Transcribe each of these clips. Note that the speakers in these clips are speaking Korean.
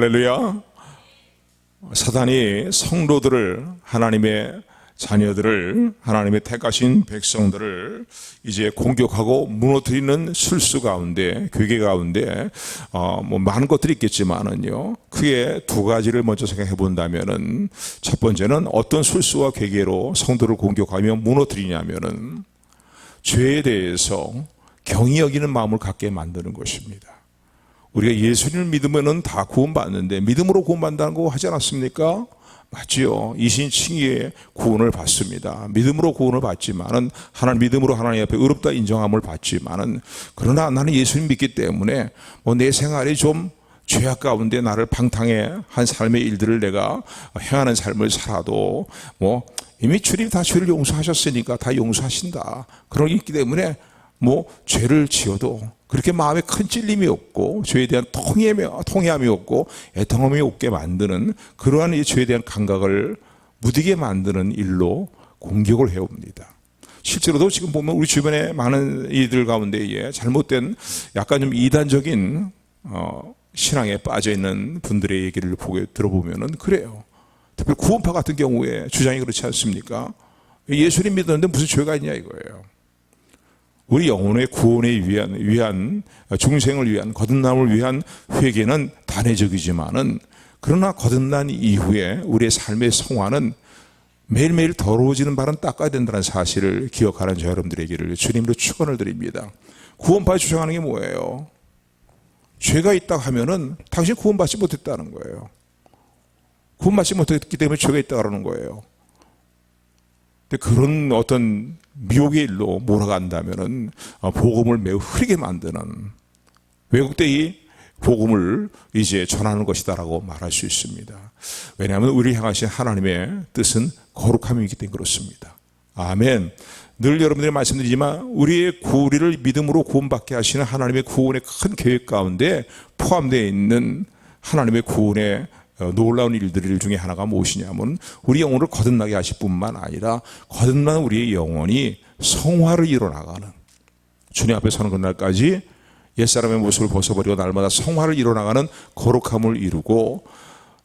할렐루야. 사단이 성도들을, 하나님의 자녀들을, 하나님의 택하신 백성들을 이제 공격하고 무너뜨리는 술수 가운데, 괴계 가운데 많은 것들이 있겠지만은요, 크게 두 가지를 먼저 생각해 본다면은, 첫 번째는 어떤 술수와 괴계로 성도를 공격하며 무너뜨리냐면은 죄에 대해서 경히 여기는 마음을 갖게 만드는 것입니다. 우리가 예수님을 믿으면은 다 구원받는데, 믿음으로 구원받는다고 하지 않았습니까? 맞지요. 이신칭의의 구원을 받습니다. 믿음으로 구원을 받지만은, 믿음으로 하나님 앞에 의롭다 인정함을 받지만은, 그러나 나는 예수님 믿기 때문에 내 생활이 좀 죄악 가운데 나를 방탕해 한 삶의 일들을 내가 행하는 삶을 살아도 이미 주님이 다 죄를 용서하셨으니까 다 용서하신다. 그런 게 있기 때문에 죄를 지어도 그렇게 마음에 큰 찔림이 없고, 죄에 대한 통회함이 없고 애통함이 없게 만드는 그러한 이 죄에 대한 감각을 무디게 만드는 일로 공격을 해옵니다. 실제로도 지금 보면 우리 주변에 많은 이들 가운데에 잘못된 약간 좀 이단적인 신앙에 빠져 있는 분들의 얘기를 들어보면은 그래요. 특히 구원파 같은 경우에 주장이 그렇지 않습니까? 예수님 믿었는데 무슨 죄가 있냐 이거예요. 우리 영혼의 구원에 위한 중생을 위한, 거듭남을 위한 회개는 단회적이지만은, 그러나 거듭난 이후에 우리의 삶의 성화는 매일매일 더러워지는 발은 닦아야 된다는 사실을 기억하는 저 여러분들에게를 주님으로 축원을 드립니다. 구원파 주장하는 게 뭐예요? 죄가 있다고 하면은 당신 구원받지 못했다는 거예요. 구원받지 못했기 때문에 죄가 있다고 하는 거예요. 근데 그런 어떤 미혹의 일로 몰아간다면은 복음을 매우 흐리게 만드는, 왜곡되이 복음을 이제 전하는 것이다라고 말할 수 있습니다. 왜냐하면 우리를 향하신 하나님의 뜻은 거룩함이기 때문에 그렇습니다. 아멘. 늘 여러분들이 말씀드리지만 우리를 믿음으로 구원받게 하시는 하나님의 구원의 큰 계획 가운데 포함되어 있는 하나님의 구원의 놀라운 일들 중에 하나가 무엇이냐면, 우리 영혼을 거듭나게 하실 뿐만 아니라 거듭난 우리의 영혼이 성화를 이뤄나가는, 주님 앞에 서는 그날까지 옛사람의 모습을 벗어버리고 날마다 성화를 이뤄나가는 거룩함을 이루고,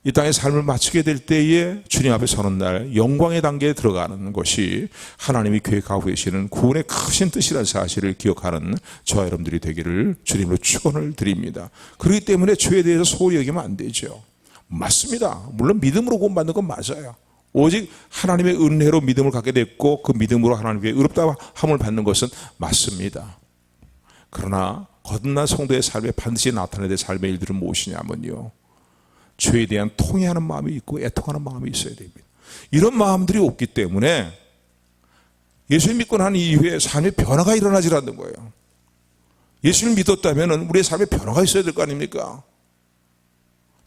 이 땅의 삶을 마치게 될 때에 주님 앞에 서는 날 영광의 단계에 들어가는 것이 하나님이 계획하고 계시는 구원의 크신 뜻이라는 사실을 기억하는 저와 여러분들이 되기를 주님으로 축원을 드립니다. 그렇기 때문에 죄에 대해서 소홀히 여기면 안 되죠. 맞습니다. 물론 믿음으로 구원받는 건 맞아요. 오직 하나님의 은혜로 믿음을 갖게 됐고, 그 믿음으로 하나님께 의롭다함을 받는 것은 맞습니다. 그러나 거듭난 성도의 삶에 반드시 나타나야 될 삶의 일들은 무엇이냐면요, 죄에 대한 통회하는 마음이 있고 애통하는 마음이 있어야 됩니다. 이런 마음들이 없기 때문에 예수님 믿고 난 이후에 삶의 변화가 일어나지 않는 거예요. 예수님 믿었다면 우리의 삶에 변화가 있어야 될 거 아닙니까?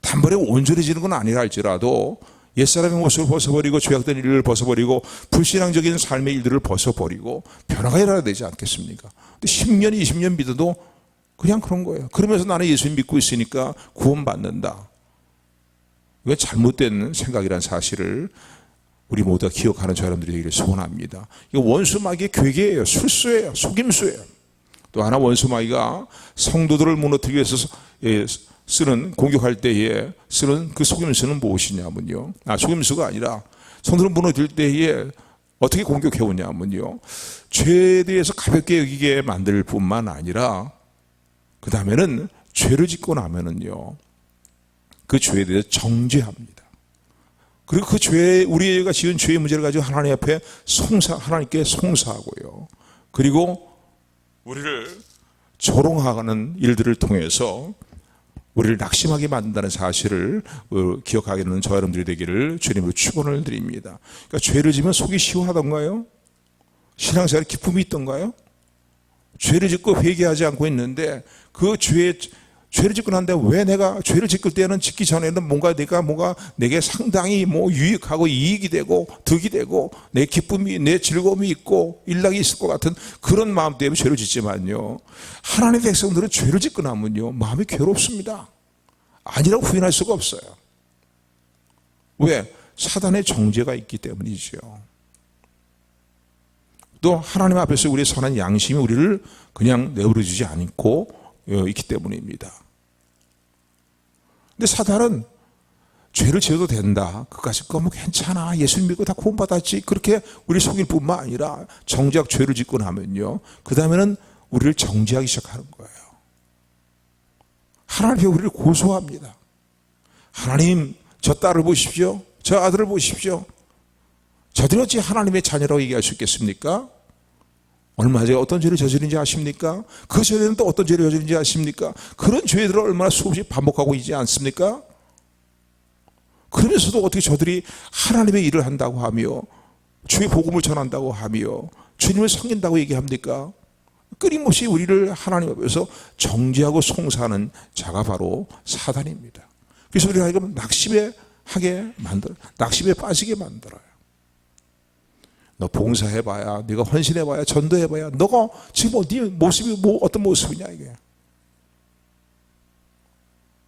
단번에 온전해지는 건 아니라 할지라도 옛사람의 모습을 벗어버리고 죄악된 일을 벗어버리고 불신앙적인 삶의 일들을 벗어버리고 변화가 일어나야 되지 않겠습니까? 근데 10년, 20년 믿어도 그냥 그런 거예요. 그러면서 나는 예수님 믿고 있으니까 구원받는다. 이건 잘못된 생각이라는 사실을 우리 모두가 기억하는 저 여러분들이 되기를 소원합니다. 이거 원수마귀의 괴계예요. 술수예요. 속임수예요. 또 하나 원수마귀가 성도들을 무너뜨리기 위해서 공격할 때에 쓰는 그 속임수는 무엇이냐면요, 속임수가 아니라 성도를 무너뜨릴 때에 어떻게 공격해 오냐면요, 죄에 대해서 가볍게 여기게 만들 뿐만 아니라 그 다음에는 죄를 짓고 나면은요, 그 죄에 대해서 정죄합니다. 그리고 그 죄, 우리가 지은 죄의 문제를 가지고 하나님 앞에 하나님께 송사하고요, 그리고 우리를 조롱하는 일들을 통해서 우리를 낙심하게 만든다는 사실을 기억하게 되는 저 여러분들이 되기를 주님으로 축원을 드립니다. 그러니까 죄를 지면 속이 시원하던가요? 신앙생활에 기쁨이 있던가요? 죄를 짓고 회개하지 않고 있는데 그 죄를 짓고 난데 왜 내가 죄를 짓을 때는 짓기 전에는 뭔가 내게 상당히 유익하고 이익이 되고 득이 되고 내 기쁨이, 내 즐거움이 있고 일락이 있을 것 같은 그런 마음 때문에 죄를 짓지만요, 하나님의 백성들은 죄를 짓고 나면요 마음이 괴롭습니다. 아니라고 부인할 수가 없어요. 왜? 사단의 정죄가 있기 때문이죠. 또 하나님 앞에서 우리의 선한 양심이 우리를 그냥 내버려주지 않고 있기 때문입니다. 근데 사단은 죄를 지어도 된다, 그까짓 거 뭐 괜찮아, 예수님 믿고 다 구원받았지, 그렇게 우리 속일 뿐만 아니라 정작 죄를 짓고 나면요, 그 다음에는 우리를 정죄하기 시작하는 거예요. 하나님이 우리를 고소합니다. 하나님, 저 딸을 보십시오, 저 아들을 보십시오, 저들이 어찌 하나님의 자녀라고 얘기할 수 있겠습니까? 얼마 전에 어떤 죄를 저지른지 아십니까? 그 전에는 또 어떤 죄를 저지른지 아십니까? 그런 죄들을 얼마나 수없이 반복하고 있지 않습니까? 그러면서도 어떻게 저들이 하나님의 일을 한다고 하며 주의 복음을 전한다고 하며 주님을 섬긴다고 얘기합니까? 끊임없이 우리를 하나님 앞에서 정죄하고 송사하는 자가 바로 사단입니다. 그래서 우리가 하여금 낙심에 빠지게 만들어요. 너 봉사해봐야, 네가 헌신해봐야, 전도해봐야, 너가 지금 네 모습이 어떤 모습이냐 이게.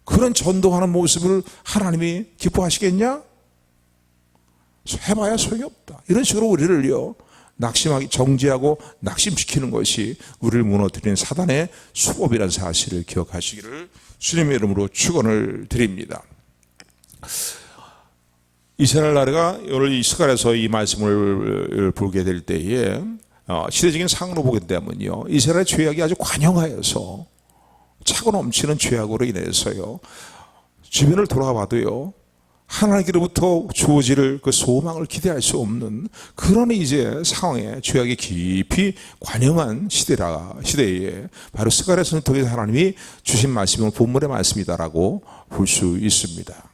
그런 전도하는 모습을 하나님이 기뻐하시겠냐? 해봐야 소용이 없다. 이런 식으로 우리를요, 낙심하기, 정죄하고 낙심시키는 것이 우리를 무너뜨리는 사단의 수법이라는 사실을 기억하시기를 주님의 이름으로 축원을 드립니다. 이스라엘 나라가 오늘 이 스가랴서 이 말씀을 보게 될 때에 시대적인 상으로 보게 되면요, 이스라엘의 죄악이 아주 관영하여서 차고 넘치는 죄악으로 인해서요, 주변을 돌아봐도요, 하나님께로부터 주어질 그 소망을 기대할 수 없는 그런 이제 상황에 죄악이 깊이 관영한 시대에 바로 스가랴서를 통해서 하나님이 주신 말씀은 본문의 말씀이다라고 볼 수 있습니다.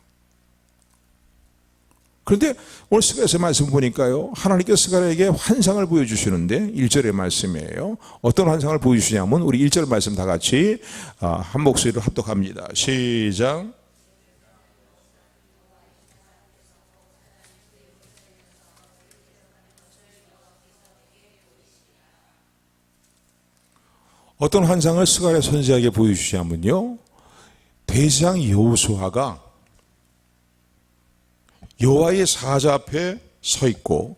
그런데 오늘 스가랴서 말씀 보니까요, 하나님께서 스가랴에게 환상을 보여주시는데 1절의 말씀이에요. 어떤 환상을 보여주시냐면 우리 1절 말씀 다 같이 한 목소리로 합독합니다. 시작. 어떤 환상을 스가랴 선지자에게 보여주시냐면요, 대제사장 여호수아가 여호와의 사자 앞에 서 있고,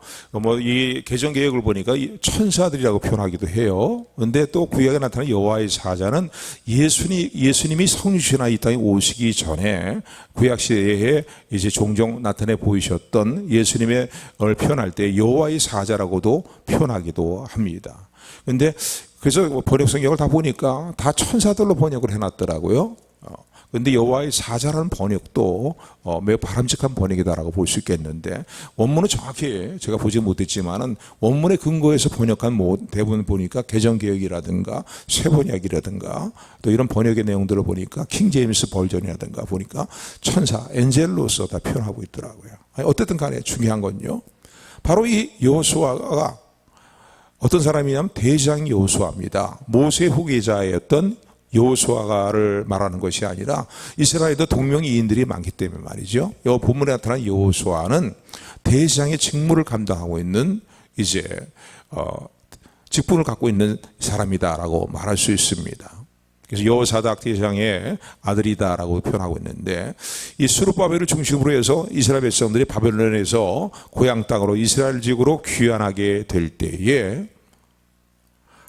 이 개정 개혁을 보니까 천사들이라고 표현하기도 해요. 그런데 또 구약에 나타나는 여호와의 사자는 예수님이 성육신하여 이 땅에 오시기 전에 구약 시대에 이제 종종 나타내 보이셨던 예수님의 표현할 때 여호와의 사자라고도 표현하기도 합니다. 그런데 그래서 번역 성경을 다 보니까 다 천사들로 번역을 해놨더라고요. 그런데 여호와의 사자라는 번역도 매우 바람직한 번역이다라고 볼 수 있겠는데, 원문은 정확히 제가 보지 못했지만은 원문의 근거에서 번역한 대부분 보니까 개정개혁이라든가 쇠번역이라든가 또 이런 번역의 내용들을 보니까 킹제임스 버전이라든가 보니까 천사, 엔젤로서 다 표현하고 있더라고요. 어쨌든 간에 중요한 건요, 바로 이 여호수아가 어떤 사람이냐면 대제사장 여호수아입니다. 모세 후계자였던 여호수아를 말하는 것이 아니라 이스라엘도 동명이인들이 많기 때문에 말이죠. 이 본문에 나타난 여호수아는 대제사장의 직무를 감당하고 있는 이제 직분을 갖고 있는 사람이다라고 말할 수 있습니다. 그래서 여호사닥 대제사장의 아들이다라고 표현하고 있는데, 이 스룹바벨을 중심으로 해서 이스라엘 백성들이 바벨론에서 고향 땅으로 이스라엘 지역으로 귀환하게 될 때에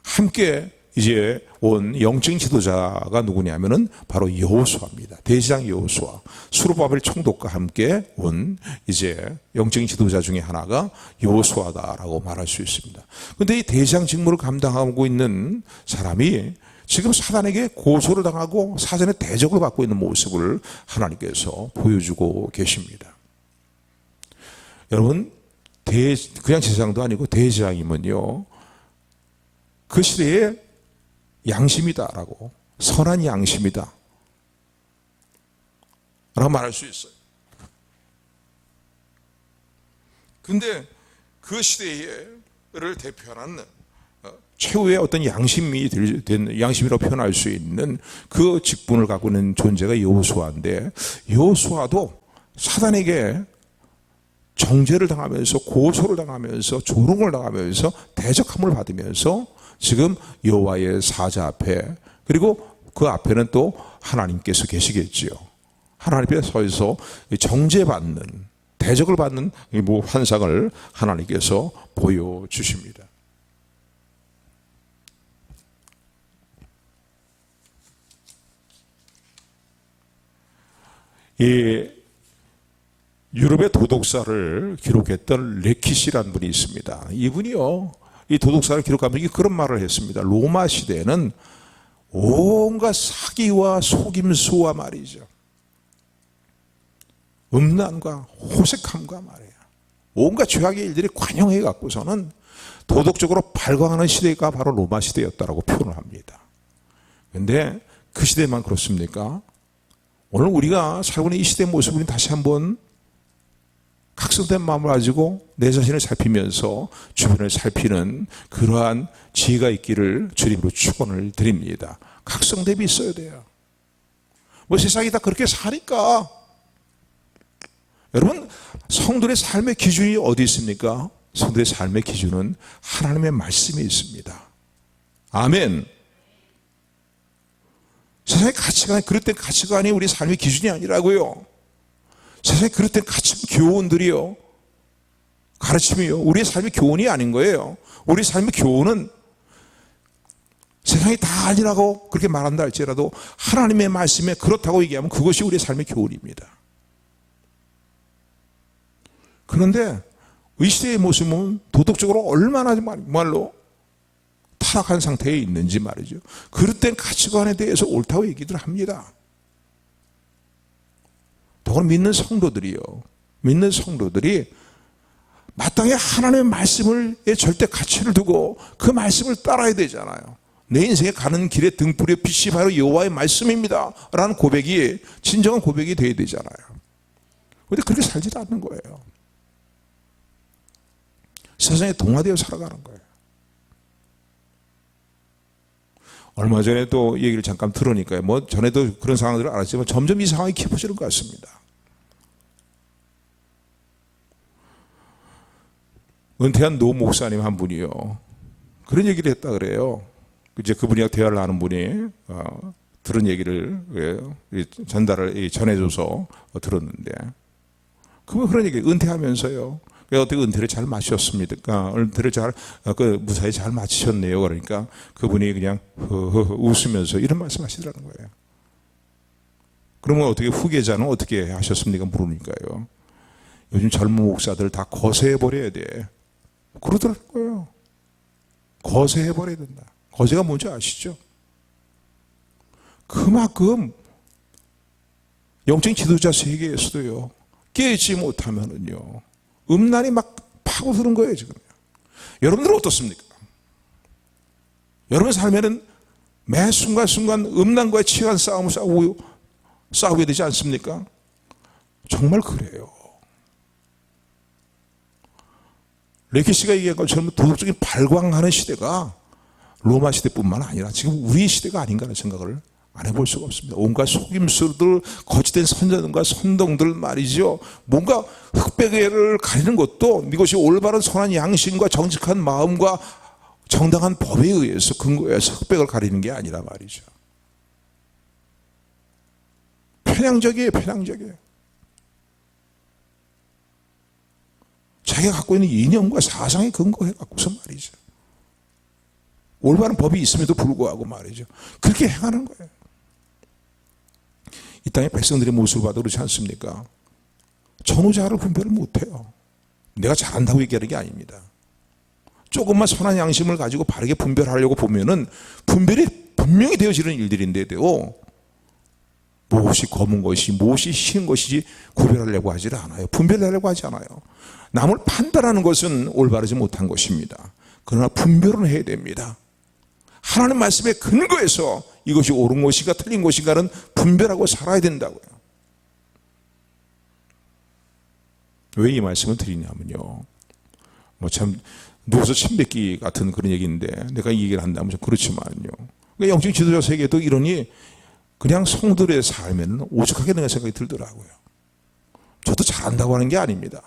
함께 이제 온 영적인 지도자가 누구냐면은 바로 여호수아입니다. 대제사장 여호수아, 스룹바벨 총독과 함께 온 이제 영적인 지도자 중에 하나가 여호수아다라고 말할 수 있습니다. 그런데 이 대제사장 직무를 감당하고 있는 사람이 지금 사단에게 고소를 당하고 사전에 대적을 받고 있는 모습을 하나님께서 보여주고 계십니다. 여러분, 그냥 제사장도 아니고 대제사장이면요, 그 시대에 양심이다라고, 선한 양심이다 라고 말할 수 있어요. 근데 그 시대를 대표하는 최후의 어떤 양심이라고 표현할 수 있는 그 직분을 갖고 있는 존재가 여호수아인데, 여호수아도 사단에게 정죄를 당하면서 고소를 당하면서 조롱을 당하면서 대적함을 받으면서 지금 여호와의 사자 앞에, 그리고 그 앞에는 또 하나님께서 계시겠지요. 하나님 앞에 서서 정죄받는, 대적을 받는 환상을 하나님께서 보여주십니다. 이 유럽의 도덕사를 기록했던 레키시라는 분이 있습니다. 이분이요, 이 도덕사를 기록하면서 그런 말을 했습니다. 로마 시대에는 온갖 사기와 속임수와 말이죠, 음란과 호색함과 말이에요, 온갖 죄악의 일들이 관영해 갖고서는 도덕적으로 발광하는 시대가 바로 로마 시대였다라고 표현을 합니다. 그런데 그 시대만 그렇습니까? 오늘 우리가 살고 있는 이 시대의 모습을 다시 한번 각성된 마음을 가지고 내 자신을 살피면서 주변을 살피는 그러한 지혜가 있기를 주님으로 축원을 드립니다. 각성됨이 있어야 돼요. 뭐 세상이 다 그렇게 사니까. 여러분, 성도의 삶의 기준이 어디 있습니까? 성도의 삶의 기준은 하나님의 말씀에 있습니다. 아멘. 세상의 가치관이 그릇된 가치관이 우리 삶의 기준이 아니라고요. 세상에 그릇된 가르침 교훈들이요, 가르침이요, 우리의 삶의 교훈이 아닌 거예요. 우리 삶의 교훈은 세상이 다 아니라고 그렇게 말한다 할지라도 하나님의 말씀에 그렇다고 얘기하면 그것이 우리의 삶의 교훈입니다. 그런데 이 시대의 모습은 도덕적으로 얼마나 정말로 타락한 상태에 있는지 말이죠, 그릇된 가치관에 대해서 옳다고 얘기들 합니다. 더구나 믿는 성도들이 마땅히 하나님의 말씀을 절대 가치를 두고 그 말씀을 따라야 되잖아요. 내 인생에 가는 길의 등불의 빛이 바로 여호와의 말씀입니다 라는 고백이 진정한 고백이 되어야 되잖아요. 그런데 그렇게 살지 않는 거예요. 세상에 동화되어 살아가는 거예요. 얼마 전에 또 얘기를 잠깐 들으니까요, 뭐 전에도 그런 상황들을 알았지만 점점 이 상황이 깊어지는 것 같습니다. 은퇴한 노 목사님 한 분이요, 그런 얘기를 했다 그래요. 이제 그분이랑 대화를 하는 분이 들은 얘기를 전달을 전해줘서 들었는데, 그분 그런 얘기, 은퇴하면서요, 어떻게 은퇴를 잘 마치셨습니까? 은퇴를 무사히 잘 마치셨네요. 그러니까 그분이 그냥 웃으면서 이런 말씀 하시더라는 거예요. 그러면 어떻게 후계자는 어떻게 하셨습니까? 물으니까요, 요즘 젊은 목사들 다 거세해버려야 돼, 그러더라는 거예요. 거세해버려야 된다. 거세가 뭔지 아시죠? 그만큼 영적 지도자 세계에서도요, 깨지 못하면은요, 음란이 막 파고드는 거예요, 지금. 여러분들은 어떻습니까? 여러분 삶에는 매 순간순간 음란과의 치열한 싸움을 싸우게 되지 않습니까? 정말 그래요. 레키시가 얘기한 것처럼 도덕적인 발광하는 시대가 로마 시대뿐만 아니라 지금 우리 시대가 아닌가 하는 생각을 안 해볼 수가 없습니다. 온갖 속임수들, 거짓된 선전과 선동들 말이죠. 뭔가 흑백을 가리는 것도 이것이 올바른 선한 양심과 정직한 마음과 정당한 법에 의해서 근거해서 흑백을 가리는 게 아니라 말이죠. 편향적이에요, 편향적이에요. 자기가 갖고 있는 이념과 사상에 근거해 갖고서 말이죠, 올바른 법이 있음에도 불구하고 말이죠, 그렇게 행하는 거예요. 이 땅의 백성들의 모습을 봐도 그렇지 않습니까? 전후자를 분별을 못해요. 내가 잘한다고 얘기하는 게 아닙니다. 조금만 선한 양심을 가지고 바르게 분별하려고 보면은 분별이 분명히 되어지는 일들인데도 무엇이 검은 것이 무엇이 흰 것이지 구별하려고 하지 않아요. 분별하려고 하지 않아요. 남을 판단하는 것은 올바르지 못한 것입니다. 그러나 분별은 해야 됩니다. 하나님 말씀에 근거해서 이것이 옳은 것인가 틀린 것인가는 분별하고 살아야 된다고요. 왜 이 말씀을 드리냐면요, 뭐 참 누워서 침 뱉기 같은 그런 얘기인데 내가 이 얘기를 한다면 좀 그렇지만요, 그러니까 영적 지도자 세계도 이러니 그냥 성들의 삶에는 오죽하게 내가 생각이 들더라고요. 저도 잘한다고 하는 게 아닙니다.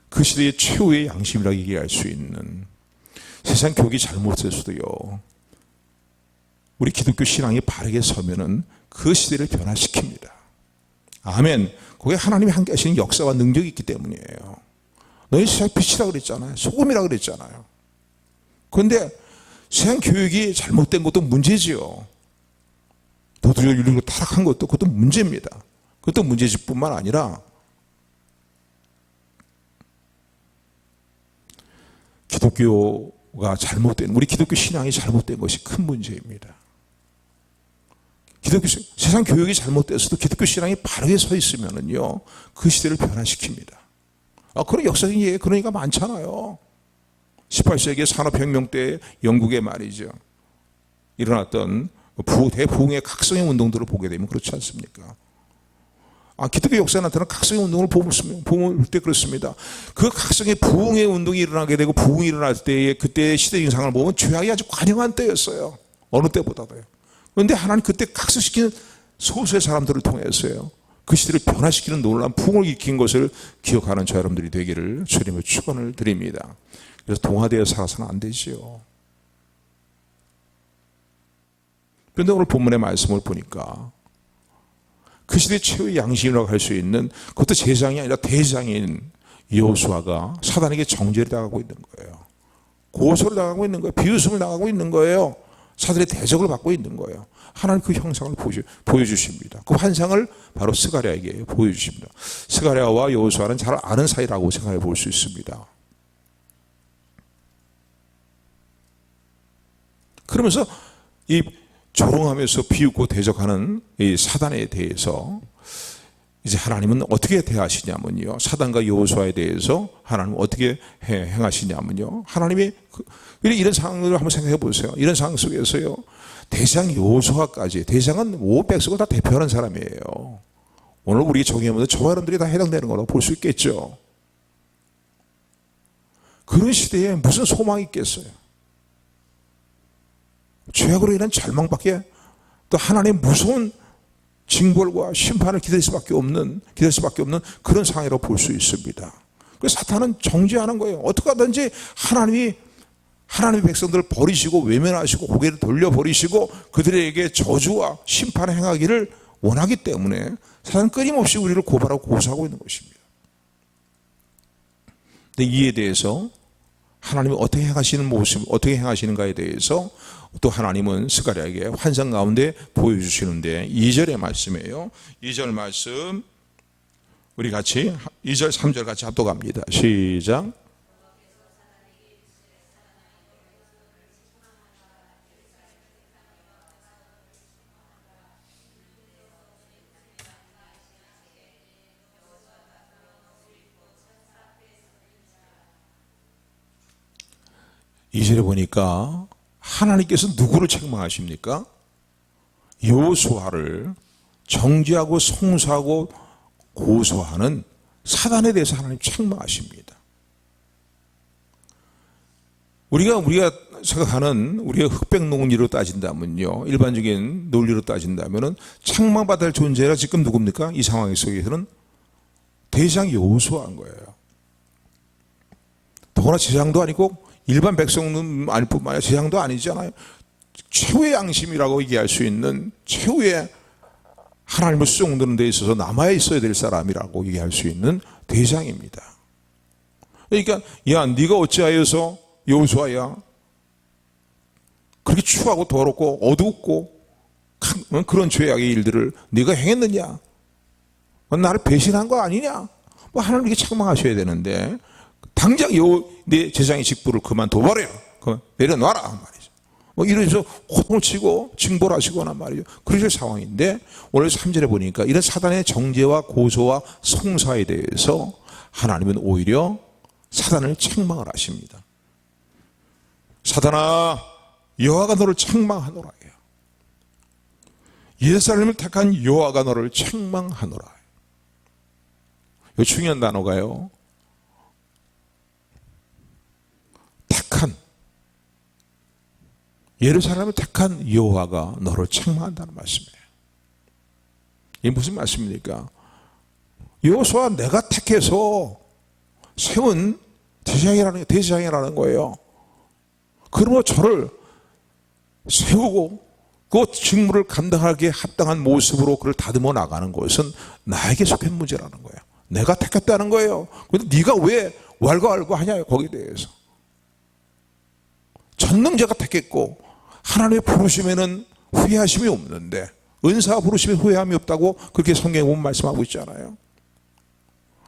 그 시대의 최후의 양심이라고 얘기할 수 있는, 세상 교육이 잘못됐어도요, 우리 기독교 신앙이 바르게 서면은 그 시대를 변화시킵니다. 아멘. 거기에 하나님이 함께 하시는 역사와 능력이 있기 때문이에요. 너희 세상 빛이라 그랬잖아요. 소금이라 그랬잖아요. 그런데 세상 교육이 잘못된 것도 문제지요. 도덕적 윤리로 타락한 것도 그것도 문제입니다. 그것도 문제일 뿐만 아니라 기독교가 잘못된, 우리 기독교 신앙이 잘못된 것이 큰 문제입니다. 기독교, 세상 교육이 잘못돼서도 기독교 신앙이 바르게 서 있으면은요, 그 시대를 변화시킵니다. 그런 역사적인 예, 그런 얘기가 많잖아요. 18세기 산업혁명 때 영국에 말이죠, 일어났던 대부흥의 각성의 운동들을 보게 되면 그렇지 않습니까? 기독교 역사에 나타난 각성의 운동을 보면 때 그렇습니다. 그 각성의 부흥의 운동이 일어나게 되고 부흥이 일어날 때의 그때의 시대 인상을 보면 죄악이 아주 관영한 때였어요. 어느 때보다도요. 그런데 하나님 그때 각성시키는 소수의 사람들을 통해서요, 그 시대를 변화시키는 놀라운 부흥을 일으킨 것을 기억하는 저 여러분들이 되기를 주님의 축원을 드립니다. 그래서 동화되어 살아서는 안 되지요. 그런데 오늘 본문의 말씀을 보니까 그 시대 최후의 양심이라고 할 수 있는, 그것도 제장이 아니라 대장인 여호수아가 사단에게 정죄를 당하고 있는 거예요. 고소를 당하고 있는 거예요. 비웃음을 당하고 있는 거예요. 사단의 대적을 받고 있는 거예요. 하나님 그 형상을 보여주십니다. 그 환상을 바로 스가랴에게 보여주십니다. 스가랴와 여호수아는 잘 아는 사이라고 생각해 볼 수 있습니다. 그러면서 이 조롱하면서 비웃고 대적하는 이 사단에 대해서 이제 하나님은 어떻게 대하시냐면요, 사단과 여호수아에 대해서 하나님은 어떻게 행하시냐면요, 하나님이 이런 상황을 한번 생각해 보세요. 이런 상황 속에서요, 대장 여호수아까지, 대장은 온 백성을 다 대표하는 사람이에요. 오늘 우리 정의하면서 저와 여러분들이 다 해당되는 거라고 볼 수 있겠죠. 그런 시대에 무슨 소망이 있겠어요? 죄악으로 인한 절망밖에, 또 하나님의 무서운 징벌과 심판을 기다릴 수밖에 없는 그런 상황이라고 볼 수 있습니다. 그래서 사탄은 정죄하는 거예요. 어떻게 하든지 하나님의 백성들을 버리시고 외면하시고 고개를 돌려버리시고 그들에게 저주와 심판을 행하기를 원하기 때문에 사탄은 끊임없이 우리를 고발하고 고소하고 있는 것입니다. 근데 이에 대해서 하나님이 어떻게 행하시는 모습, 어떻게 행하시는가에 대해서 또 하나님은 스가랴에게 환상 가운데 보여주시는데 2절의 말씀이에요. 2절 말씀 우리 같이 2절 3절 같이 합독합니다. 시작. 이 절에 보니까 하나님께서 누구를 책망하십니까? 여호수아를 정죄하고 송수하고 고소하는 사단에 대해서 하나님 책망하십니다. 우리가 생각하는 우리가 흑백 논리로 따진다면요, 일반적인 논리로 따진다면은 책망받을 존재가 지금 누굽니까? 이 상황 속에서는 대장 여호수아인 거예요. 더구나 제장도 아니고 일반 백성은 아닐 뿐만 아니라 제장도 아니잖아요. 최후의 양심이라고 얘기할 수 있는, 최후의 하나님을 수용되는 데 있어서 남아 있어야 될 사람이라고 얘기할 수 있는 대장입니다. 그러니까 야, 네가 어찌하여서 여호수아야 그렇게 추하고 더럽고 어둡고 그런 죄악의 일들을 네가 행했느냐? 나를 배신한 거 아니냐? 하나님께 책망하셔야 되는데 당장 내 제장의 직분을 그만둬버려, 내려놔라 말이죠. 이래서 호통을 치고 징벌하시거나 말이죠. 그런 상황인데 오늘 3절에 보니까 이런 사단의 정죄와 고소와 송사에 대해서 하나님은 오히려 사단을 책망을 하십니다. 사단아, 여호와가 너를 책망하노라. 예루살렘을 택한 여호와가 너를 책망하노라. 이 중요한 단어가요, 택한, 예루살렘을 택한 여호와가 너를 책망한다는 말씀이에요. 이게 무슨 말씀입니까? 여호수아 내가 택해서 세운 대제사장이라는 거예요. 그러므로 저를 세우고 그 직무를 감당하기에 합당한 모습으로 그를 다듬어 나가는 것은 나에게 속한 문제라는 거예요. 내가 택했다는 거예요. 그런데 네가 왜 왈가왈부하냐 거기에 대해서. 전능자가 택했고 하나님의 부르심에는 후회하심이 없는데, 은사 부르심에 후회함이 없다고 그렇게 성경에 보면 말씀하고 있잖아요.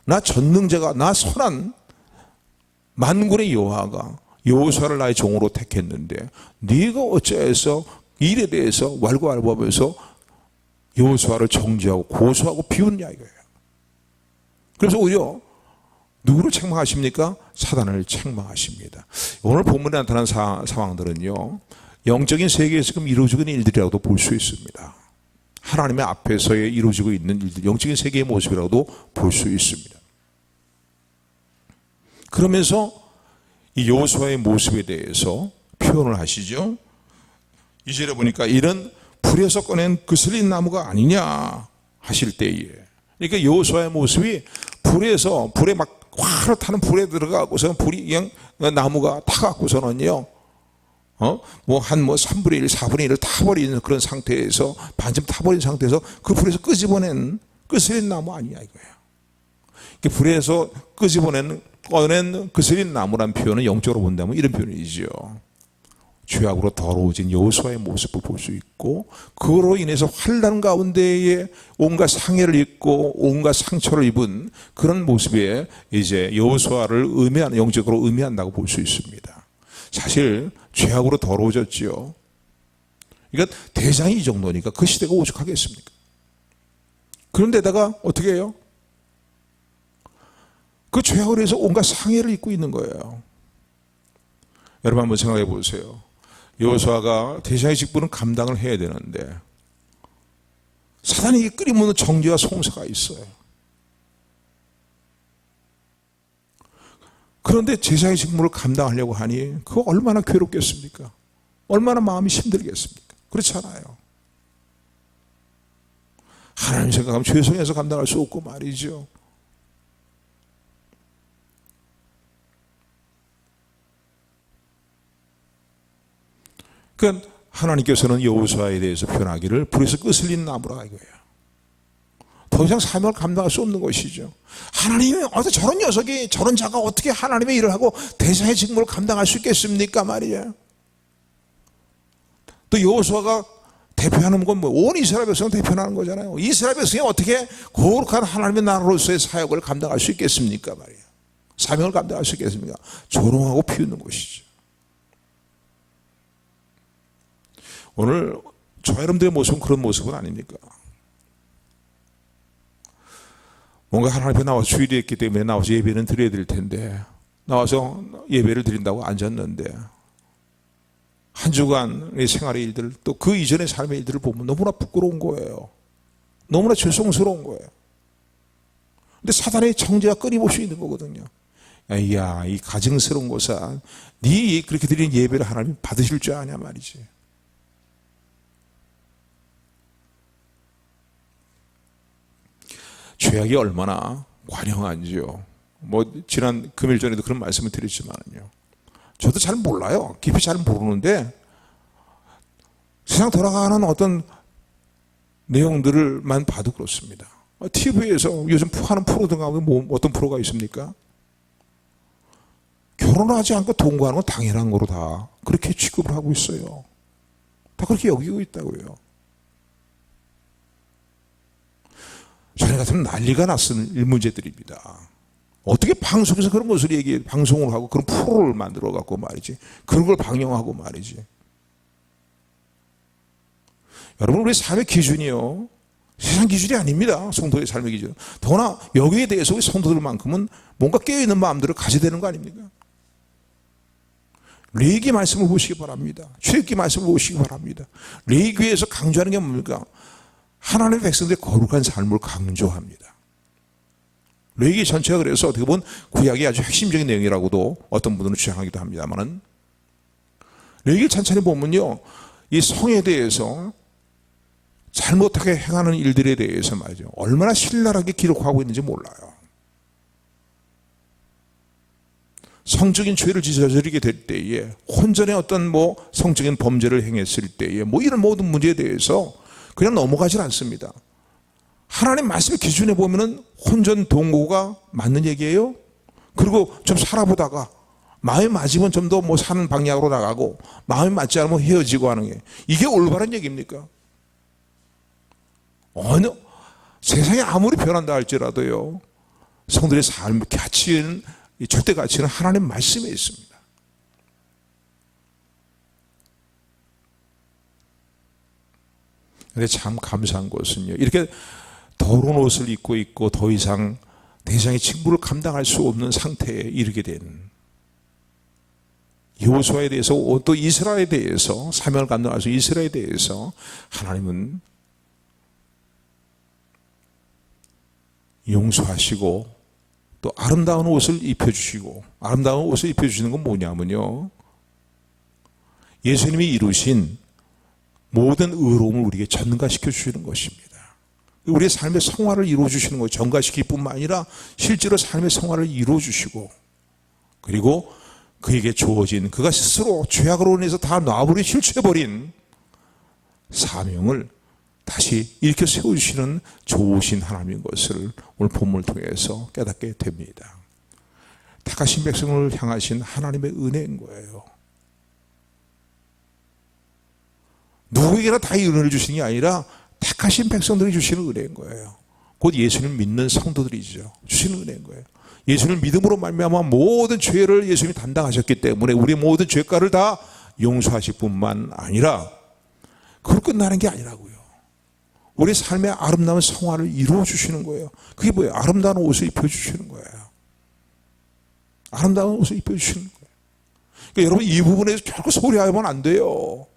나 전능자가, 나 선한 만군의 여호와가 여호수아를 나의 종으로 택했는데 네가 어찌해서 일에 대해서 왈가왈부하면서 여호수아를 정죄하고 고소하고 비웃냐 이거예요. 그래서 오히려 누구를 책망하십니까? 사단을 책망하십니다. 오늘 본문에 나타난 상황들은요, 영적인 세계에서 지금 이루어지고 있는 일들이라고도 볼 수 있습니다. 하나님의 앞에서의 이루어지고 있는 일들, 영적인 세계의 모습이라고도 볼 수 있습니다. 그러면서 이 여호수아의 모습에 대해서 표현을 하시죠. 2절에 보니까 이런 불에서 꺼낸 그슬린 나무가 아니냐 하실 때에, 그러니까 여호수아의 모습이 불에 막 화로 타는 불에 들어가고서는 불이 그냥 나무가 타갖고서는요, 뭐 3분의 1, 4분의 1을 타버리는 그런 상태에서, 반쯤 타버린 상태에서 그 불에서 끄집어낸 그슬린 나무 아니냐 이거예요. 불에서 꺼낸 그슬린 나무란 표현은 영적으로 본다면 이런 표현이죠. 죄악으로 더러워진 여호수아의 모습을 볼 수 있고, 그로 인해서 환난 가운데에 온갖 상해를 입고 온갖 상처를 입은 그런 모습에 이제 여호수아를 영적으로 의미한다고 볼 수 있습니다. 사실 죄악으로 더러워졌지요. 그러니까 대장이 이 정도니까 그 시대가 오죽하겠습니까? 그런데다가 어떻게 해요? 그 죄악으로 해서 온갖 상해를 입고 있는 거예요. 여러분 한번 생각해 보세요. 여호수아가 대장의 직분은 감당을 해야 되는데 사단이 끊임없는 정죄와 송사가 있어요. 그런데 제사의 직무를 감당하려고 하니 그거 얼마나 괴롭겠습니까? 얼마나 마음이 힘들겠습니까? 그렇지 않아요. 하나님 생각하면 죄송해서 감당할 수 없고 말이죠. 그러니까 하나님께서는 여호수아에 대해서 표현하기를 불에서 끄슬린 나무라 이거예요. 더 이상 사명을 감당할 수 없는 것이죠. 하나님이 어떻게 저런 녀석이, 저런 자가 어떻게 하나님의 일을 하고 대사의 직무를 감당할 수 있겠습니까 말이에요. 또 여호수아가 대표하는 건 온 이스라엘 백성을 대표하는 거잖아요. 이스라엘 백성이 어떻게 거룩한 하나님의 나라로서의 사역을 감당할 수 있겠습니까 말이에요. 사명을 감당할 수 있겠습니까? 조롱하고 비웃는 것이죠. 오늘 저와 여러분들의 모습은 그런 모습은 아닙니까? 뭔가 하나님 앞에 나와서 주일이 있기 때문에 나와서 예배는 드려야 될 텐데, 나와서 예배를 드린다고 앉았는데 한 주간의 생활의 일들, 또 그 이전의 삶의 일들을 보면 너무나 부끄러운 거예요. 너무나 죄송스러운 거예요. 근데 사단의 정죄가 끊임없이 있는 거거든요. 야, 이 가증스러운 것아, 네 그렇게 드린 예배를 하나님 받으실 줄 아냐 말이지. 죄악이 얼마나 관영한지요. 지난 금요일 전에도 그런 말씀을 드렸지만요. 저도 잘 몰라요. 깊이 잘 모르는데 세상 돌아가는 어떤 내용들만 봐도 그렇습니다. TV에서 요즘 하는 프로들 가운데 어떤 프로가 있습니까? 결혼하지 않고 동거하는 건 당연한 거로 다 그렇게 취급을 하고 있어요. 다 그렇게 여기고 있다고요. 전에 같으면 난리가 났을 문제들입니다. 어떻게 방송에서 그런 것을 방송을 하고 그런 프로를 만들어 갖고 말이지, 그런 걸 방영하고 말이지. 여러분, 우리 삶의 기준이요, 세상 기준이 아닙니다. 성도의 삶의 기준. 더구나 여기에 대해서 우리 성도들만큼은 뭔가 깨어있는 마음들을 가져야 되는 거 아닙니까? 레위기 말씀을 보시기 바랍니다. 출애굽기 말씀을 보시기 바랍니다. 레위기에서 강조하는 게 뭡니까? 하나님의 백성들의 거룩한 삶을 강조합니다. 레위기 전체가 그래서 어떻게 보면 구약의 아주 핵심적인 내용이라고도 어떤 분들은 주장하기도 합니다만은, 레위기 전체를 보면요, 이 성에 대해서 잘못하게 행하는 일들에 대해서 말이죠, 얼마나 신랄하게 기록하고 있는지 몰라요. 성적인 죄를 저지르게 될 때에, 혼전의 어떤 성적인 범죄를 행했을 때에 이런 모든 문제에 대해서 그냥 넘어가질 않습니다. 하나님 말씀의 기준에 보면은 혼전 동거가 맞는 얘기예요. 그리고 좀 살아보다가 마음이 맞으면 좀 더 뭐 사는 방향으로 나가고, 마음이 맞지 않으면 헤어지고 하는 게, 이게 올바른 얘기입니까? 어느 세상이 아무리 변한다 할지라도요, 성도의 삶 가치는, 이 절대 가치는 하나님 말씀에 있습니다. 근데 참 감사한 것은요, 이렇게 더러운 옷을 입고 있고 더 이상 대장의 직무를 감당할 수 없는 상태에 이르게 된 여호수아에 대해서, 또 이스라엘에 대해서, 사명을 감당할 수 이스라엘에 대해서 하나님은 용서하시고 또 아름다운 옷을 입혀주시고, 아름다운 옷을 입혀주시는 건 뭐냐면요, 예수님이 이루신 모든 의로움을 우리에게 전가시켜 주시는 것입니다. 우리의 삶의 성화를 이루어주시는 거예요. 전가시킬 뿐만 아니라 실제로 삶의 성화를 이루어주시고, 그리고 그에게 주어진, 그가 스스로 죄악으로 인해서 다 놔버린, 실추해버린 사명을 다시 일으켜 세워주시는 좋으신 하나님인 것을 오늘 본문을 통해서 깨닫게 됩니다. 택하신 백성을 향하신 하나님의 은혜인 거예요. 누구에게나 다 이 은혜를 주시는 게 아니라 택하신 백성들이 주시는 은혜인 거예요. 곧 예수님을 믿는 성도들이죠. 주시는 은혜인 거예요. 예수님을 믿음으로 말미암아 모든 죄를 예수님이 담당하셨기 때문에 우리의 모든 죄가를 다 용서하실 뿐만 아니라, 그걸 끝나는 게 아니라고요. 우리 삶의 아름다운 성화를 이루어 주시는 거예요. 그게 뭐예요? 아름다운 옷을 입혀주시는 거예요. 아름다운 옷을 입혀주시는 거예요. 그러니까 여러분, 이 부분에서 결코 소리하면 안 돼요.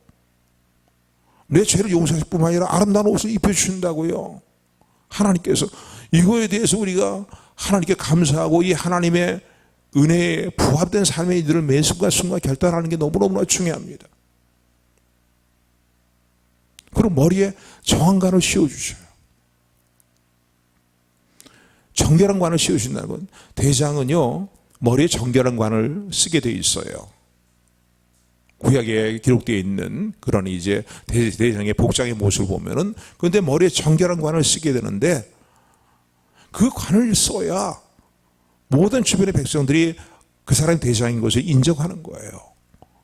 내 죄를 용서하실 뿐만 아니라 아름다운 옷을 입혀주신다고요. 하나님께서 이거에 대해서 우리가 하나님께 감사하고 이 하나님의 은혜에 부합된 삶의 이들을 매 순간순간 결단하는 게 너무너무나 중요합니다. 그리고 머리에 정한관을 씌워주셔요. 정결한 관을 씌워주신다는 건, 대장은요 머리에 정결한 관을 쓰게 돼 있어요. 구약에 기록되어 있는 그런 이제 대장의 복장의 모습을 보면은, 그런데 머리에 정결한 관을 쓰게 되는데, 그 관을 써야 모든 주변의 백성들이 그 사람이 대장인 것을 인정하는 거예요.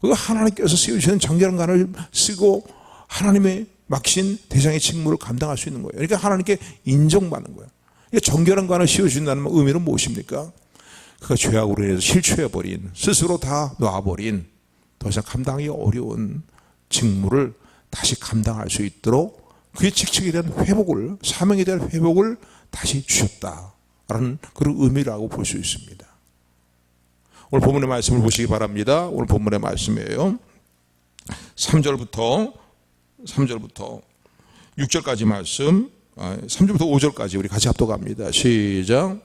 그 하나님께서 세우시는 정결한 관을 쓰고 하나님의 맡기신 대장의 직무를 감당할 수 있는 거예요. 그러니까 하나님께 인정받는 거예요. 그러니까 정결한 관을 씌워준다는 의미는 무엇입니까? 그가 죄악으로 인해서 실추해버린, 스스로 다 놔버린, 더 이상 감당하기 어려운 직무를 다시 감당할 수 있도록 그의 직책에 대한 회복을, 사명에 대한 회복을 다시 주셨다라는 그런 의미라고 볼 수 있습니다. 오늘 본문의 말씀을 보시기 바랍니다. 오늘 본문의 말씀이에요. 3절부터 6절까지 말씀, 3절부터 5절까지 우리 같이 합독합니다. 시작.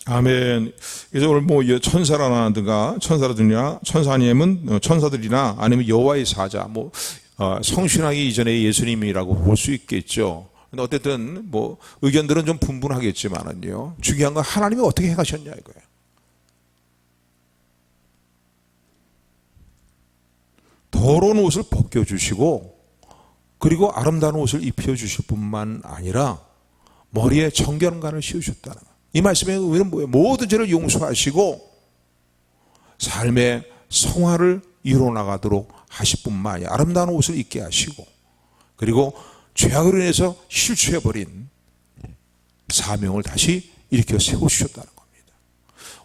아멘. 그래서 오늘 뭐 천사라든가 천사들이나 아니면 여호와의 사자, 뭐 성신하기 이전에 예수님이라고 볼 수 있겠죠. 근데 어쨌든 뭐 의견들은 좀 분분하겠지만은요, 중요한 건 하나님이 어떻게 해가셨냐 이거예요. 더러운 옷을 벗겨주시고, 그리고 아름다운 옷을 입혀주실 뿐만 아니라 머리에 정결한 관을 씌우셨다는 거예요. 이 말씀의 의미는 뭐예요? 모든 죄를 용서하시고 삶의 성화를 이루어나가도록 하실 뿐만 아니라 아름다운 옷을 입게 하시고, 그리고 죄악으로 인해서 실추해버린 사명을 다시 일으켜 세우셨다는 겁니다.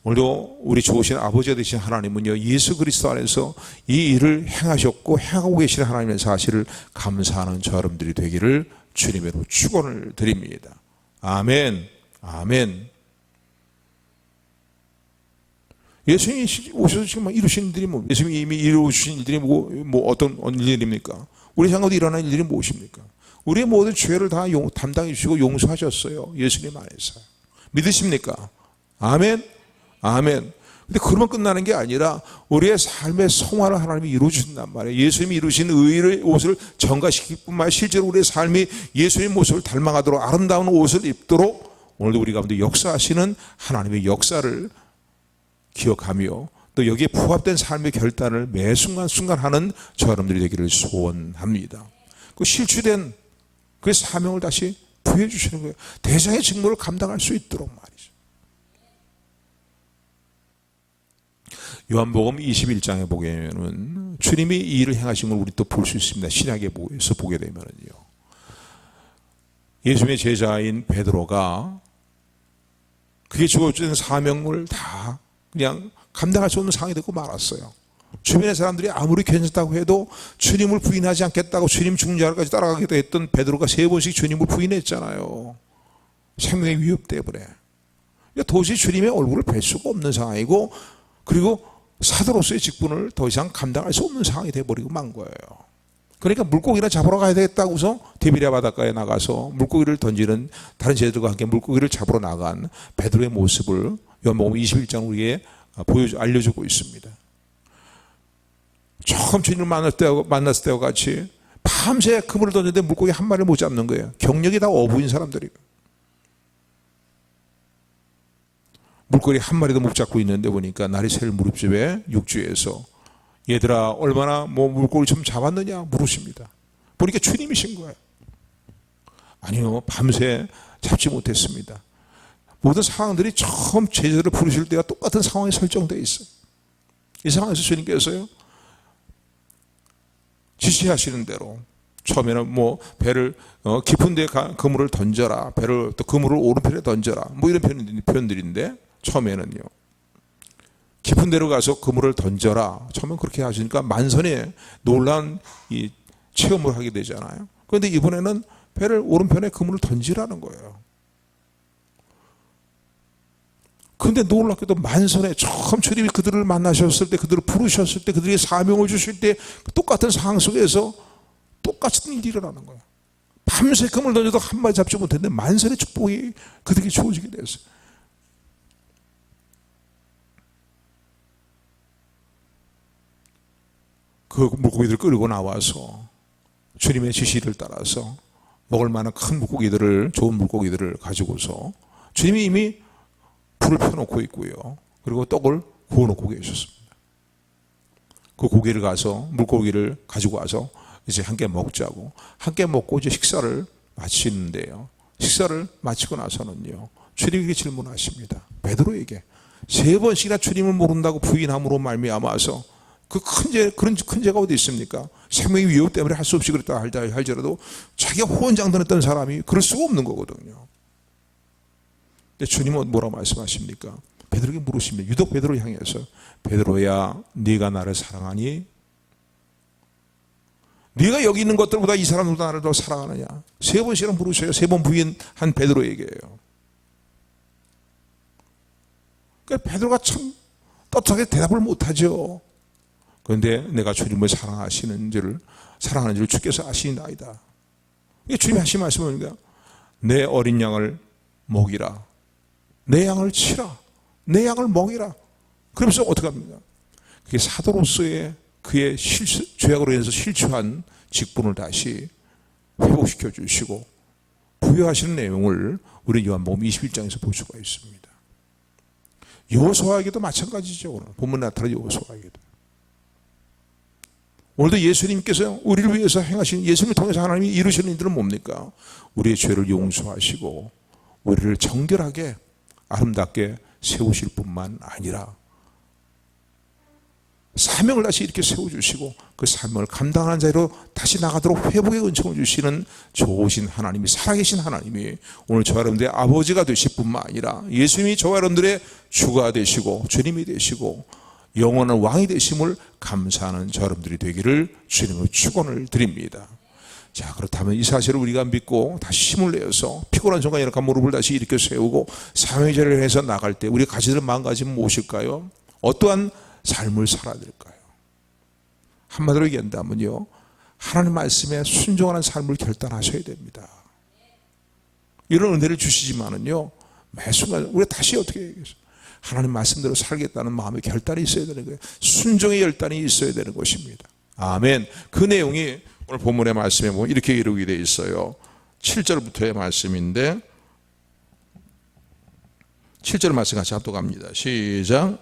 오늘도 우리 좋으신 아버지가 되신 하나님은요, 예수 그리스도 안에서 이 일을 행하셨고 행하고 계시는 하나님의 사실을 감사하는 저 여러분들이 되기를 주님으로 축원을 드립니다. 아멘. 아멘. 예수님이 오셔서 지금 이루신 일들이 뭐, 예수님이 이미 이루신 일들이 뭐 어떤 일들입니까? 우리 생각도 일어난 일들이 무엇입니까? 우리의 모든 죄를 다 담당해 주시고 용서하셨어요. 예수님 안에서. 믿으십니까? 아멘. 아멘. 근데 그러면 끝나는 게 아니라 우리의 삶의 성화를 하나님이 이루어주신단 말이에요. 예수님이 이루신 의의 옷을 전가시킬 뿐만 아니라 실제로 우리의 삶이 예수님 모습을 닮아가도록 아름다운 옷을 입도록 오늘도 우리 가운데 역사하시는 하나님의 역사를 기억하며 또 여기에 부합된 삶의 결단을 매 순간순간 하는 저 여러분들이 되기를 소원합니다. 그 실추된 그 사명을 다시 부여해 주시는 거예요. 대장의 직무를 감당할 수 있도록 말이죠. 요한복음 21장에 보면은 주님이 이 일을 행하신 걸 우리 또 볼 수 있습니다. 신약에서 보게 되면은요. 예수님의 제자인 베드로가 그게 주어진 사명을 다 그냥 감당할 수 없는 상황이 되고 말았어요. 주변의 사람들이 아무리 괜찮다고 해도 주님을 부인하지 않겠다고 주님 죽는 자리까지 따라가기도 했던 베드로가 3번씩 주님을 부인했잖아요. 생명의 위협 때문에. 그러니까 도저히 주님의 얼굴을 뵐 수가 없는 상황이고, 그리고 사도로서의 직분을 더 이상 감당할 수 없는 상황이 돼버리고 만 거예요. 그러니까 물고기나 잡으러 가야 되겠다고서 디베랴 바닷가에 나가서 물고기를 던지는 다른 제자들과 함께 물고기를 잡으러 나간 베드로의 모습을 요한복음 21장 우리에게 알려주고 있습니다. 처음 주님을 만났을 때와 같이 밤새 그물을 던졌는데 물고기 한 마리를 못 잡는 거예요. 경력이 다 어부인 사람들이. 물고기 한 마리도 못 잡고 있는데 보니까 날이 새를 무렵쯤에 육지에서 얘들아 얼마나 물고기 좀 잡았느냐 물으십니다. 보니까 주님이신 거예요. 아니요, 밤새 잡지 못했습니다. 모든 상황들이 처음 제자들을 부르실 때와 똑같은 상황이 설정되어 있어요. 이 상황에서 주님께서요 지시하시는 대로 처음에는 배를 깊은 데 그물을 던져라, 배를 또 그물을 오른편에 던져라, 이런 표현들인데, 처음에는요 깊은 데로 가서 그물을 던져라, 처음엔 그렇게 하시니까 만선의 놀라운 이 체험을 하게 되잖아요. 그런데 이번에는 배를 오른편에 그물을 던지라는 거예요. 그런데 놀랍게도 만선에 처음 주님이 그들을 만나셨을 때, 그들을 부르셨을 때, 그들에게 사명을 주실 때 똑같은 상황 속에서 똑같은 일이 일어나는 거예요. 밤새 그물 던져도 한 마리 잡지 못했는데 만선의 축복이 그들에게 주어지게 됐어요. 그 물고기들을 끌고 나와서 주님의 지시를 따라서 먹을 만한 큰 물고기들을, 좋은 물고기들을 가지고서 주님이 이미 불을 펴놓고 있고요. 그리고 떡을 구워놓고 계셨습니다. 그 고기를 가서, 물고기를 가지고 와서 이제 함께 먹자고, 함께 먹고 이제 식사를 마치는데요. 식사를 마치고 나서는요, 주님에게 질문하십니다. 베드로에게 3번씩이나 주님을 모른다고 부인함으로 말미암아서 그런 큰 죄가 어디 있습니까? 생명의 위협 때문에 할 수 없이 그랬다 할지라도 자기가 호언장담했던 사람이 그럴 수가 없는 거거든요. 근데 주님은 뭐라고 말씀하십니까? 베드로에게 물으십니다. 유독 베드로를 향해서 베드로야, 네가 나를 사랑하니? 네가 여기 있는 것들보다 이 사람들보다 나를 더 사랑하느냐? 3번씩이나 물으셔요. 3번 부인한 베드로에게요. 그러니까 베드로가 참 떳하게 대답을 못하죠. 그런데 내가 주님을 사랑하는 줄을 주께서 아시나이다. 이게 주님이 하신 말씀은 뭐냐? 내 어린 양을 먹이라. 내 양을 치라. 내 양을 먹이라. 그러면서 어떻게 합니까? 그게 사도로서의 그의 죄악으로 인해서 실추한 직분을 다시 회복시켜 주시고 부여하시는 내용을 우리 요한복음 21장에서 볼 수가 있습니다. 여호수아에게도 마찬가지죠. 오늘 본문에 나타난 여호수아에게도. 오늘도 예수님께서 우리를 위해서 행하신, 예수님을 통해서 하나님이 이루시는 일들은 뭡니까? 우리의 죄를 용서하시고 우리를 정결하게 아름답게 세우실 뿐만 아니라 사명을 다시 이렇게 세워주시고 그 사명을 감당하는 자리로 다시 나가도록 회복의 은총을 주시는 좋으신 하나님이, 살아계신 하나님이 오늘 저와 여러분들의 아버지가 되실 뿐만 아니라 예수님이 저와 여러분들의 주가 되시고 주님이 되시고 영원한 왕이 되심을 감사하는 저 여러분들이 되기를 주님의 축원을 드립니다. 자, 그렇다면 이 사실을 우리가 믿고 다시 힘을 내어서 피곤한 순간 이렇게 무릎을 다시 일으켜 세우고 사명의 자리를 해서 나갈 때 우리 가지들 마음가짐은 무엇일까요? 어떠한 삶을 살아야 될까요? 한마디로 얘기한다면요, 하나님 말씀에 순종하는 삶을 결단하셔야 됩니다. 이런 은혜를 주시지만은요, 매 순간 우리가 다시 어떻게 얘기했어요? 하나님 말씀대로 살겠다는 마음의 결단이 있어야 되는 거예요. 순종의 결단이 있어야 되는 것입니다. 아멘. 그 내용이 오늘 본문의 말씀에 보면 이렇게 이루게 되어 있어요. 7절부터의 말씀인데 7절 말씀 같이 합독합니다. 시작.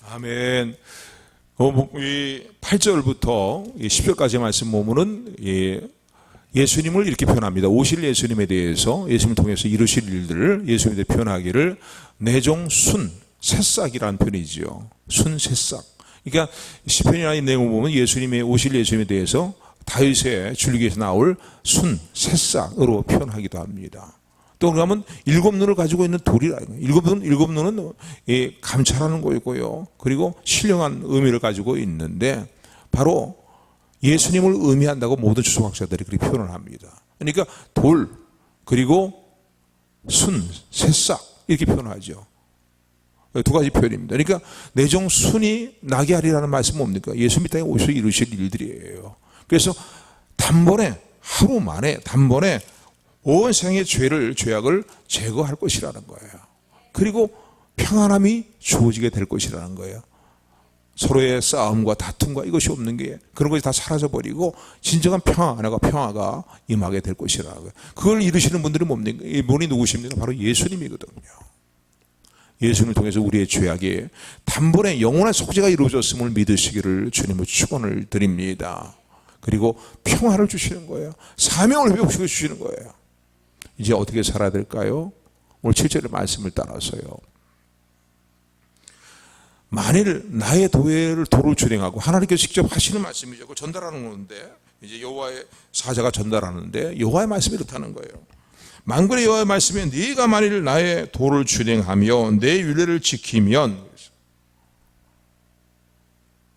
아멘. 이 8절부터 10절까지의 말씀 보면은 예수님을 이렇게 표현합니다. 오실 예수님에 대해서 예수님을 통해서 이루실 일들을 예수님에 대해 표현하기를 내 종 순 새싹이라는 표현이지요. 순 새싹. 그러니까 시편이나 이 내용을 보면 예수님의 오실 예수님에 대해서 다윗의 줄기에서 나올 순 새싹으로 표현하기도 합니다. 또 그러면 7눈을 가지고 있는 돌이라. 일곱 눈은 감찰하는 거였고요. 그리고 신령한 의미를 가지고 있는데 바로 예수님을 의미한다고 모든 주석학자들이 그렇게 표현을 합니다. 그러니까 돌 그리고 순, 새싹 이렇게 표현하죠. 두 가지 표현입니다. 그러니까 내 종 순이 나게 하리라는 말씀은 뭡니까? 예수님 땅에 오셔서 이루실 일들이에요. 그래서 단번에 하루 만에 단번에 온 생의 죄악을 제거할 것이라는 거예요. 그리고 평안함이 주어지게 될 것이라는 거예요. 서로의 싸움과 다툼과 이것이 없는 게 그런 것이 다 사라져버리고 진정한 평화가 임하게 될 것이라는 거예요. 그걸 이루시는 분들이 뭡니까? 이분이 누구십니까? 바로 예수님이거든요. 예수님을 통해서 우리의 죄악에 단번에 영원한 속죄가 이루어졌음을 믿으시기를 주님을 축원을 드립니다. 그리고 평화를 주시는 거예요. 사명을 회복시켜 주시는 거예요. 이제 어떻게 살아야 될까요? 오늘 7절의 말씀을 따라서요. 만일 나의 도를 준행하고 하나님께서 직접 하시는 말씀이죠. 전달하는 건데 이제 여호와의 사자가 전달하는데 여호와의 말씀이 이렇다는 거예요. 만군의 여호와의 말씀에 네가 만일 나의 도를 준행하며 내 율례를 지키면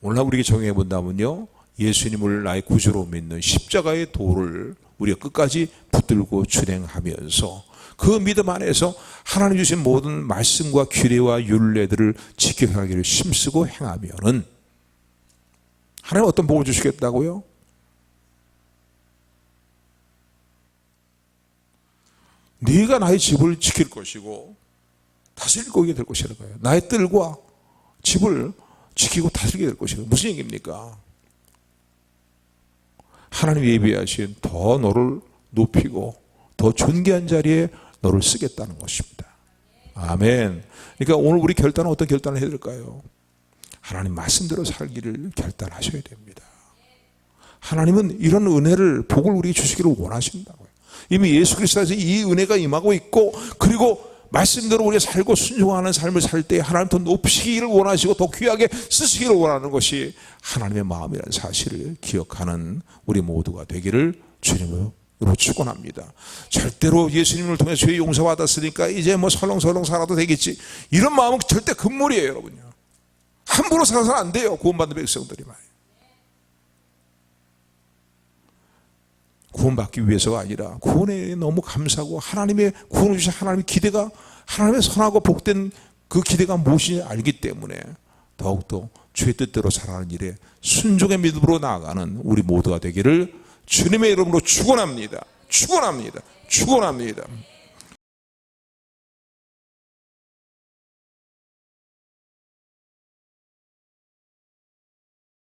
오늘 우리에게 정해 본다면요. 예수님을 나의 구주로 믿는 십자가의 도를 우리가 끝까지 붙들고 준행하면서 그 믿음 안에서 하나님 주신 모든 말씀과 규례와 율례들을 지켜가기를 힘쓰고 행하면은 하나님 어떤 복을 주시겠다고요? 네가 나의 집을 지킬 것이고 다스릴 거게 될 것이라는 거예요. 나의 뜰과 집을 지키고 다스리게 될 것이라는 무슨 얘기입니까? 하나님 예비하신 더 너를 높이고 더 존귀한 자리에 너를 쓰겠다는 것입니다. 아멘. 그러니까 오늘 우리 결단은 어떤 결단을 해야 될까요? 하나님 말씀대로 살기를 결단하셔야 됩니다. 하나님은 이런 은혜를 복을 우리에게 주시기를 원하신다고요. 이미 예수 그리스도에서 이 은혜가 임하고 있고 그리고 말씀대로 우리가 살고 순종하는 삶을 살 때 하나님 더 높이시기를 원하시고 더 귀하게 쓰시기를 원하는 것이 하나님의 마음이라는 사실을 기억하는 우리 모두가 되기를 주님으로 축원합니다. 절대로 예수님을 통해 죄의 용서받았으니까 이제 뭐 설렁설렁 살아도 되겠지 이런 마음은 절대 금물이에요. 여러분요. 함부로 살아서는 안 돼요. 구원받는 백성들이 말이에요. 구원받기 위해서가 아니라 구원에 너무 감사하고 하나님의 구원을 주신 하나님의 기대가 하나님의 선하고 복된 그 기대가 무엇인지 알기 때문에 더욱더 주의 뜻대로 살아가는 일에 순종의 믿음으로 나아가는 우리 모두가 되기를 주님의 이름으로 축원합니다. 축원합니다. 축원합니다.